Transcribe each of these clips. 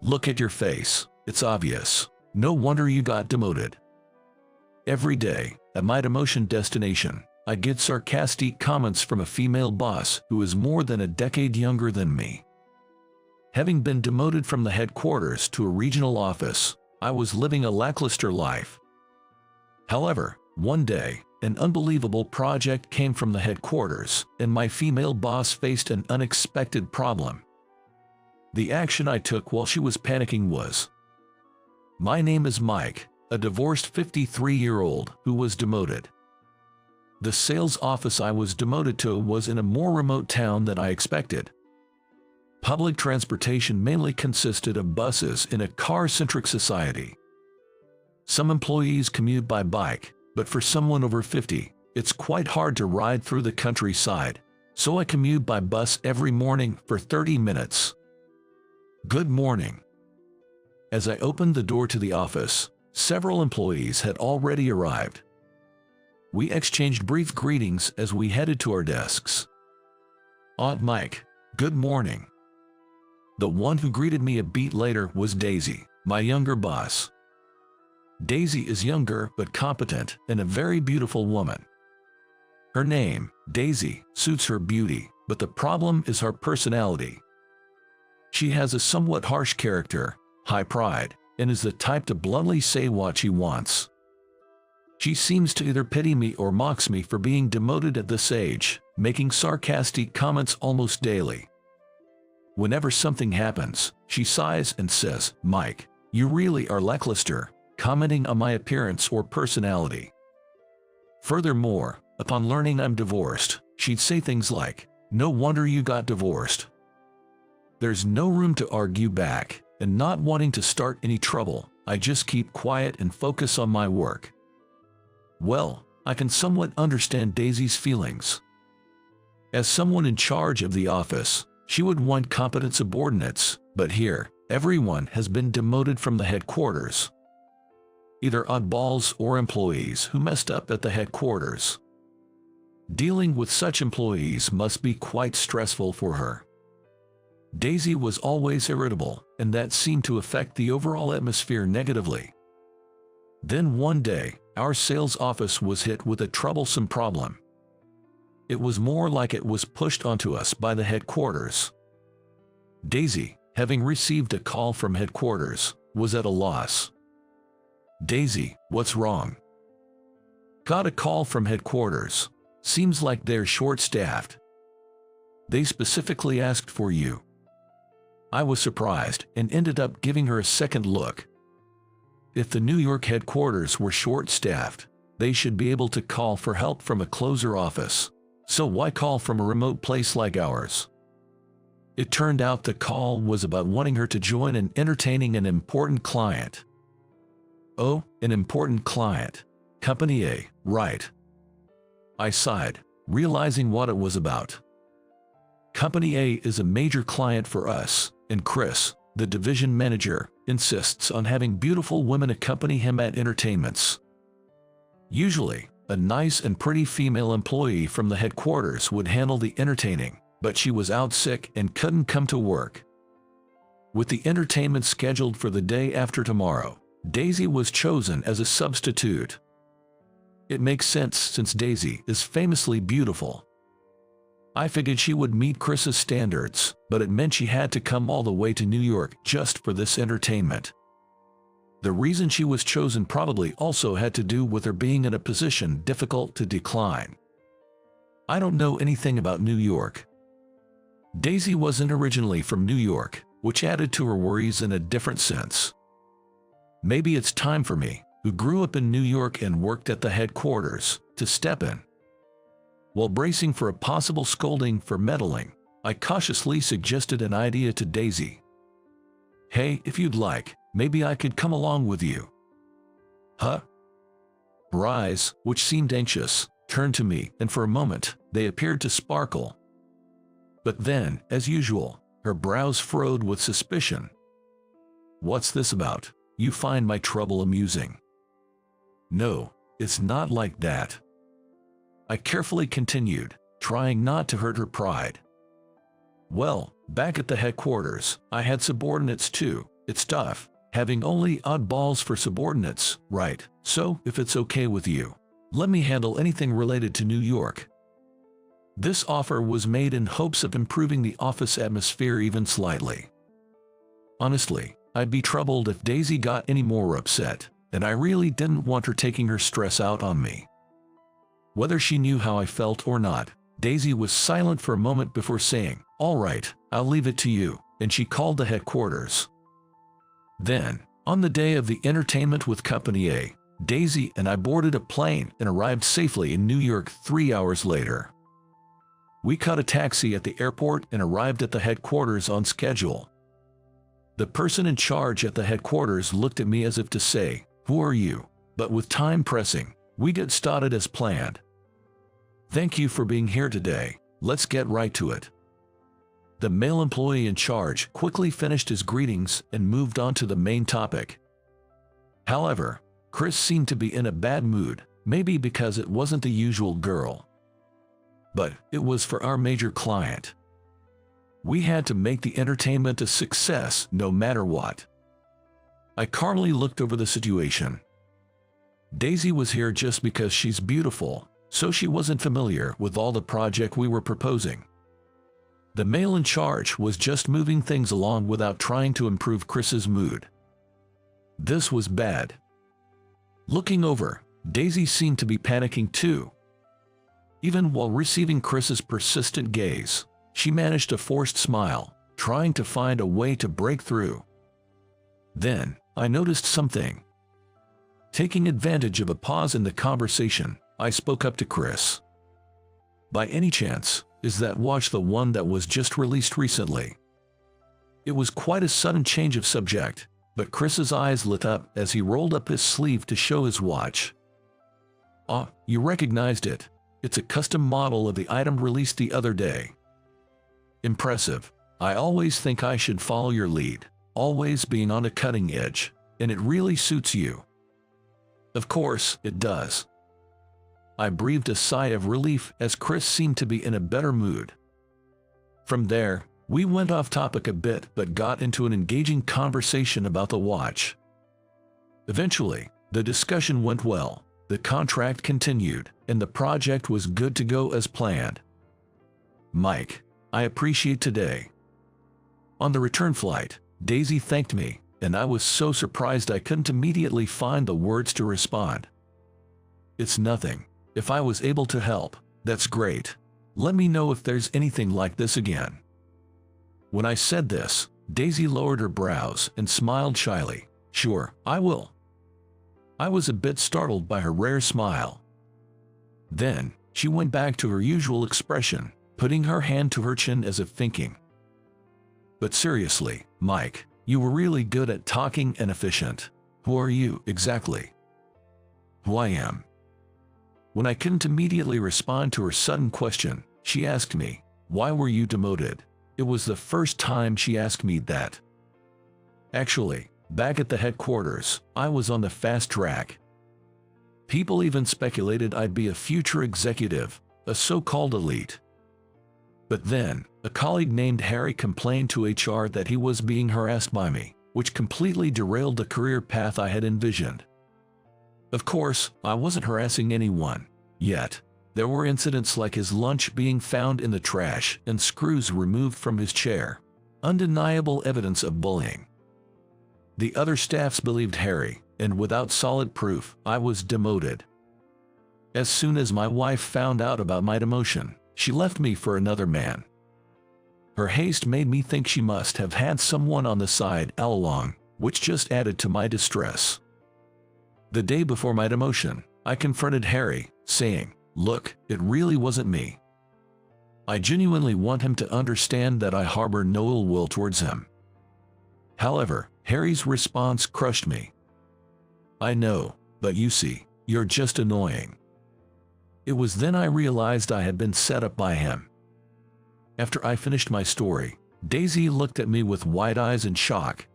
Look at your face, it's obvious. No wonder you got demoted. Every day, at my demotion destination, I get sarcastic comments from a female boss who is more than a decade younger than me. Having been demoted from the headquarters to a regional office, I was living a lackluster life. However, one day, an unbelievable project came from the headquarters, and my female boss faced an unexpected problem. The action I took while she was panicking was: my name is Mike, a divorced 53-year-old who was demoted. The sales office I was demoted to was in a more remote town than I expected. Public transportation mainly consisted of buses in a car-centric society. Some employees commute by bike, but for someone over 50, it's quite hard to ride through the countryside, so I commute by bus every morning for 30 minutes. Good morning. As I opened the door to the office, several employees had already arrived. We exchanged brief greetings as we headed to our desks. Aunt Mike, good morning. The one who greeted me a beat later was Daisy, my younger boss. Daisy is younger but competent and a very beautiful woman. Her name, Daisy, suits her beauty, but the problem is her personality. She has a somewhat harsh character, high pride, and is the type to bluntly say what she wants. She seems to either pity me or mocks me for being demoted at this age, making sarcastic comments almost daily. Whenever something happens, she sighs and says, "Mike, you really are lackluster," commenting on my appearance or personality. Furthermore, upon learning I'm divorced, she'd say things like, "No wonder you got divorced." There's no room to argue back, and not wanting to start any trouble, I just keep quiet and focus on my work. Well, I can somewhat understand Daisy's feelings. As someone in charge of the office, she would want competent subordinates, but here, everyone has been demoted from the headquarters. Either oddballs or employees who messed up at the headquarters. Dealing with such employees must be quite stressful for her. Daisy was always irritable, and that seemed to affect the overall atmosphere negatively. Then one day, our sales office was hit with a troublesome problem. It was more like it was pushed onto us by the headquarters. Daisy, having received a call from headquarters, was at a loss. "Daisy, what's wrong?" "Got a call from headquarters. Seems like they're short-staffed. They specifically asked for you." I was surprised and ended up giving her a second look. If the New York headquarters were short-staffed, they should be able to call for help from a closer office. So why call from a remote place like ours? It turned out the call was about wanting her to join in entertaining an important client. Oh, an important client. Company A, right. I sighed, realizing what it was about. Company A is a major client for us, and Chris, the division manager, insists on having beautiful women accompany him at entertainments. Usually, a nice and pretty female employee from the headquarters would handle the entertaining, but she was out sick and couldn't come to work. With the entertainment scheduled for the day after tomorrow, Daisy was chosen as a substitute. It makes sense since Daisy is famously beautiful. I figured she would meet Chris's standards, but it meant she had to come all the way to New York just for this entertainment. The reason she was chosen probably also had to do with her being in a position difficult to decline. I don't know anything about New York. Daisy wasn't originally from New York, which added to her worries in a different sense. Maybe it's time for me, who grew up in New York and worked at the headquarters, to step in. While bracing for a possible scolding for meddling, I cautiously suggested an idea to Daisy. "Hey, if you'd like, maybe I could come along with you." "Huh?" Her eyes, which seemed anxious, turned to me, and for a moment, they appeared to sparkle. But then, as usual, her brows furrowed with suspicion. "What's this about? You find my trouble amusing?" "No, it's not like that." I carefully continued, trying not to hurt her pride. "Well, back at the headquarters, I had subordinates too, It's tough, having only oddballs for subordinates, right? So, if it's okay with you, let me handle anything related to New York. This offer was made in hopes of improving the office atmosphere even slightly. Honestly, I'd be troubled if Daisy got any more upset, and I really didn't want her taking her stress out on me. Whether she knew how I felt or not, Daisy was silent for a moment before saying, "All right, I'll leave it to you," and she called the headquarters. Then, on the day of the entertainment with Company A, Daisy and I boarded a plane and arrived safely in New York 3 hours later. We caught a taxi at the airport and arrived at the headquarters on schedule. The person in charge at the headquarters looked at me as if to say, "Who are you?" But with time pressing, we get started as planned. "Thank you for being here today. Let's get right to it." The male employee in charge quickly finished his greetings and moved on to the main topic. However, Chris seemed to be in a bad mood, maybe because it wasn't the usual girl. But it was for our major client. We had to make the entertainment a success no matter what. I calmly looked over the situation. Daisy was here just because she's beautiful, so she wasn't familiar with all the project we were proposing. The male in charge was just moving things along without trying to improve Chris's mood. This was bad. Looking over, Daisy seemed to be panicking too. Even while receiving Chris's persistent gaze, she managed a forced smile, trying to find a way to break through. Then, I noticed something. Taking advantage of a pause in the conversation, I spoke up to Chris. "By any chance, is that watch the one that was just released recently?" It was quite a sudden change of subject, but Chris's eyes lit up as he rolled up his sleeve to show his watch. "Ah, you recognized it. It's a custom model of the item released the other day." "Impressive. I always think I should follow your lead, always being on a cutting edge, and it really suits you." "Of course, it does." I breathed a sigh of relief as Chris seemed to be in a better mood. From there, we went off topic a bit but got into an engaging conversation about the watch. Eventually, the discussion went well, the contract continued, and the project was good to go as planned. "Mike, I appreciate today." On the return flight, Daisy thanked me, and I was so surprised I couldn't immediately find the words to respond. "It's nothing. If I was able to help, that's great. Let me know if there's anything like this again." When I said this, Daisy lowered her brows and smiled shyly. "Sure, I will." I was a bit startled by her rare smile. Then, she went back to her usual expression, putting her hand to her chin as if thinking. "But seriously, Mike, you were really good at talking and efficient. Who are you, exactly?" "Who I am." When I couldn't immediately respond to her sudden question, she asked me, "Why were you demoted?" It was the first time she asked me that. Actually, back at the headquarters, I was on the fast track. People even speculated I'd be a future executive, a so-called elite. But then, a colleague named Harry complained to HR that he was being harassed by me, which completely derailed the career path I had envisioned. Of course, I wasn't harassing anyone, yet. There were incidents like his lunch being found in the trash and screws removed from his chair. Undeniable evidence of bullying. The other staffs believed Harry, and without solid proof, I was demoted. As soon as my wife found out about my demotion, she left me for another man. Her haste made me think she must have had someone on the side all along, which just added to my distress. The day before my demotion, I confronted Harry, saying, "Look, it really wasn't me. I genuinely want him to understand that I harbor no ill will towards him." However, Harry's response crushed me. "I know, but you see, you're just annoying." It was then I realized I had been set up by him. After I finished my story, Daisy looked at me with wide eyes in shock.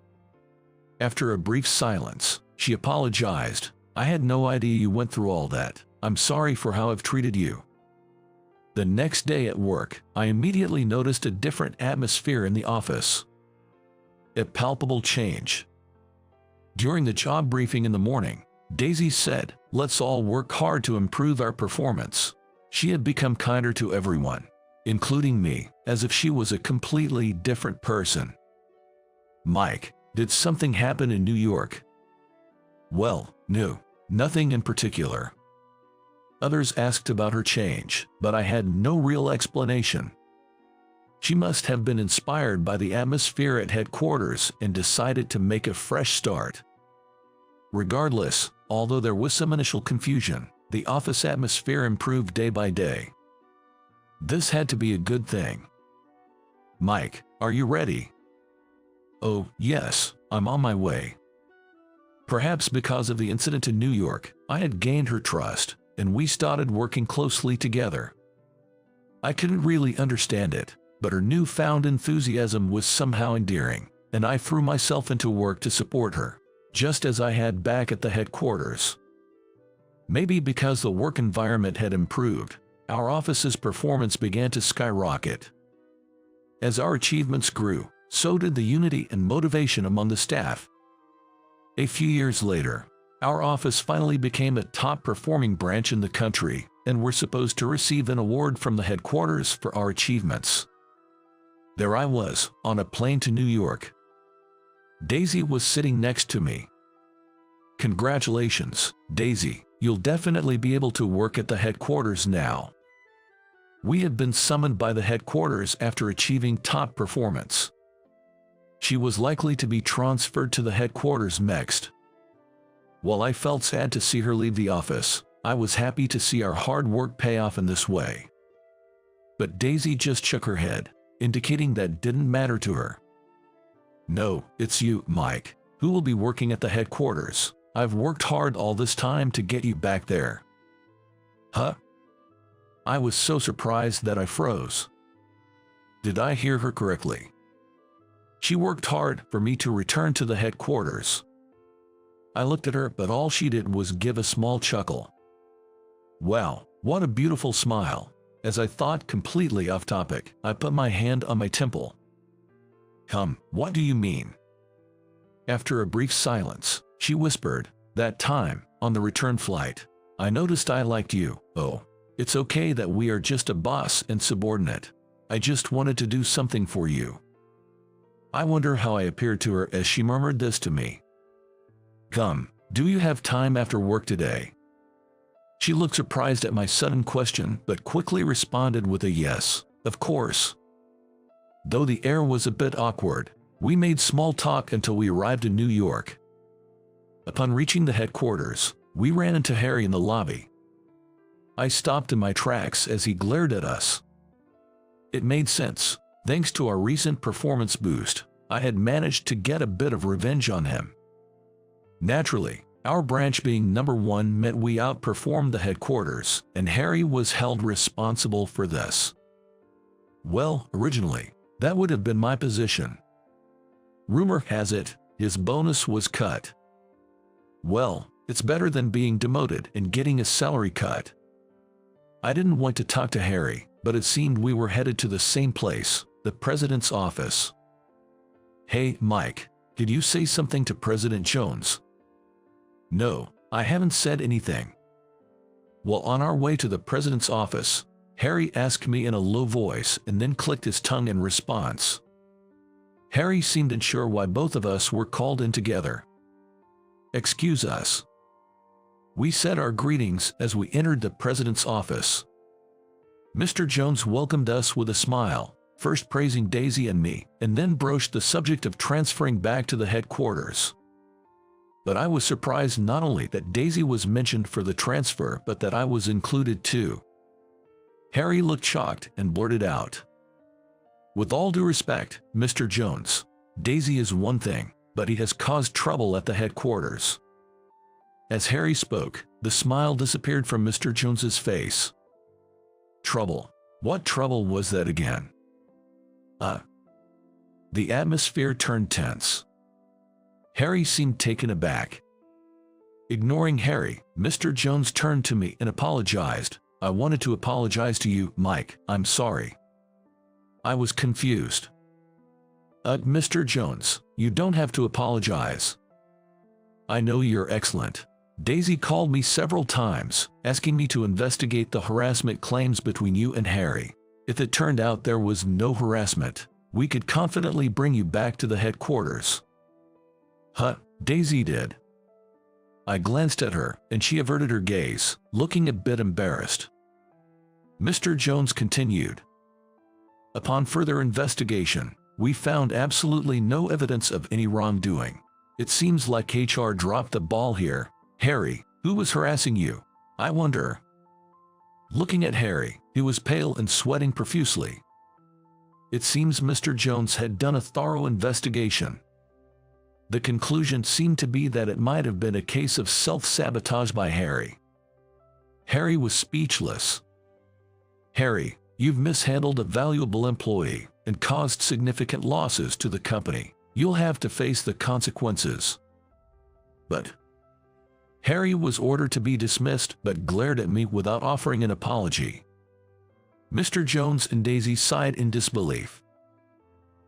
After a brief silence, she apologized. "I had no idea you went through all that. I'm sorry for how I've treated you." The next day at work, I immediately noticed a different atmosphere in the office. A palpable change. During the job briefing in the morning, Daisy said, "Let's all work hard to improve our performance." She had become kinder to everyone, including me, as if she was a completely different person. Mike, did something happen in New York? Well, no, nothing in particular. Others asked about her change, but I had no real explanation. She must have been inspired by the atmosphere at headquarters and decided to make a fresh start. Regardless, although there was some initial confusion, the office atmosphere improved day by day. This had to be a good thing. "Mike, are you ready?" "Oh, yes, I'm on my way." Perhaps because of the incident in New York, I had gained her trust, and we started working closely together. I couldn't really understand it, but her newfound enthusiasm was somehow endearing, and I threw myself into work to support her, just as I had back at the headquarters. Maybe because the work environment had improved, our office's performance began to skyrocket. As our achievements grew, so did the unity and motivation among the staff. A few years later, our office finally became a top-performing branch in the country, and we're supposed to receive an award from the headquarters for our achievements. There I was, on a plane to New York. Daisy was sitting next to me. "Congratulations, Daisy, you'll definitely be able to work at the headquarters now." We had been summoned by the headquarters after achieving top performance. She was likely to be transferred to the headquarters next. While I felt sad to see her leave the office, I was happy to see our hard work pay off in this way. But Daisy just shook her head, indicating that didn't matter to her. "No, it's you, Mike, who will be working at the headquarters. I've worked hard all this time to get you back there." "Huh?" I was so surprised that I froze. Did I hear her correctly? She worked hard for me to return to the headquarters. I looked at her, but all she did was give a small chuckle. Wow, what a beautiful smile. As I thought completely off topic, I put my hand on my temple. What do you mean?" After a brief silence, she whispered, "That time, on the return flight, I noticed I liked you. Oh, it's okay that we are just a boss and subordinate. I just wanted to do something for you." I wonder how I appeared to her as she murmured this to me. Do you have time after work today?" She looked surprised at my sudden question, but quickly responded with a yes, "Of course." Though the air was a bit awkward, we made small talk until we arrived in New York. Upon reaching the headquarters, we ran into Harry in the lobby. I stopped in my tracks as he glared at us. It made sense. Thanks to our recent performance boost, I had managed to get a bit of revenge on him. Naturally, our branch being number one meant we outperformed the headquarters, and Harry was held responsible for this. Well, originally, that would have been my position. Rumor has it, his bonus was cut. Well, it's better than being demoted and getting a salary cut. I didn't want to talk to Harry, but it seemed we were headed to the same place, the president's office. "Hey, Mike, did you say something to President Jones?" "No, I haven't said anything." While on our way to the president's office, Harry asked me in a low voice and then clicked his tongue in response. Harry seemed unsure why both of us were called in together. "Excuse us." We said our greetings as we entered the president's office. Mr. Jones welcomed us with a smile, first praising Daisy and me, and then broached the subject of transferring back to the headquarters. But I was surprised not only that Daisy was mentioned for the transfer, but that I was included too. Harry looked shocked and blurted out, "With all due respect, Mr. Jones, Daisy is one thing, but he has caused trouble at the headquarters." As Harry spoke, the smile disappeared from Mr. Jones's face. Trouble? What trouble was that again? The atmosphere turned tense. Harry seemed taken aback. Ignoring Harry, Mr. Jones turned to me and apologized. "I wanted to apologize to you, Mike. I'm sorry. I was confused." Mr. Jones, you don't have to apologize. I know you're excellent. Daisy called me several times, asking me to investigate the harassment claims between you and Harry. If it turned out there was no harassment, we could confidently bring you back to the headquarters. Huh, Daisy did. I glanced at her, and she averted her gaze, looking a bit embarrassed. Mr. Jones continued. Upon further investigation, we found absolutely no evidence of any wrongdoing. It seems like HR dropped the ball here. Harry, who was harassing you? I wonder. Looking at Harry, he was pale and sweating profusely. It seems Mr. Jones had done a thorough investigation. The conclusion seemed to be that it might have been a case of self-sabotage by Harry. Harry was speechless. Harry, you've mishandled a valuable employee and caused significant losses to the company. You'll have to face the consequences. But Harry was ordered to be dismissed but glared at me without offering an apology. Mr. Jones and Daisy sighed in disbelief.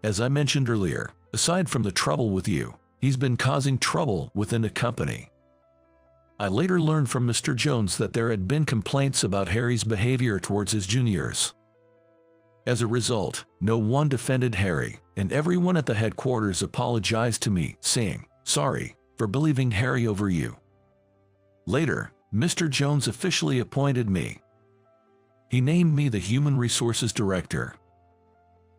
As I mentioned earlier, aside from the trouble with you, he's been causing trouble within the company. I later learned from Mr. Jones that there had been complaints about Harry's behavior towards his juniors. As a result, no one defended Harry, and everyone at the headquarters apologized to me, saying, "Sorry for believing Harry over you." Later, Mr. Jones officially appointed me. He named me the Human Resources Director.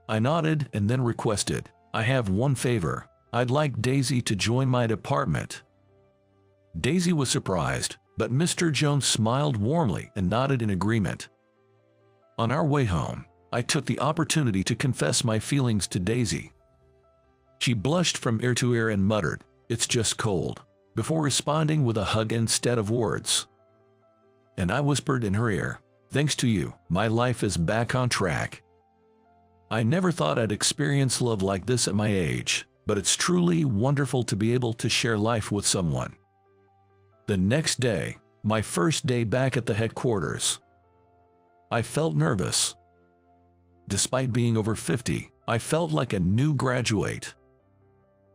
I nodded and then requested, "I have one favor. I'd like Daisy to join my department." Daisy was surprised, but Mr. Jones smiled warmly and nodded in agreement. On our way home, I took the opportunity to confess my feelings to Daisy. She blushed from ear to ear and muttered, "It's just cold," before responding with a hug instead of words. And I whispered in her ear, "Thanks to you, my life is back on track." I never thought I'd experience love like this at my age, but it's truly wonderful to be able to share life with someone. The next day, my first day back at the headquarters, I felt nervous. Despite being over 50, I felt like a new graduate.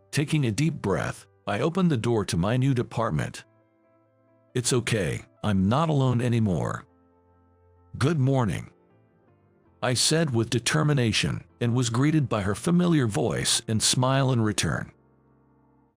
Taking a deep breath, I opened the door to my new department. "It's okay, I'm not alone anymore." "Good morning," I said with determination, and was greeted by her familiar voice and smile in return.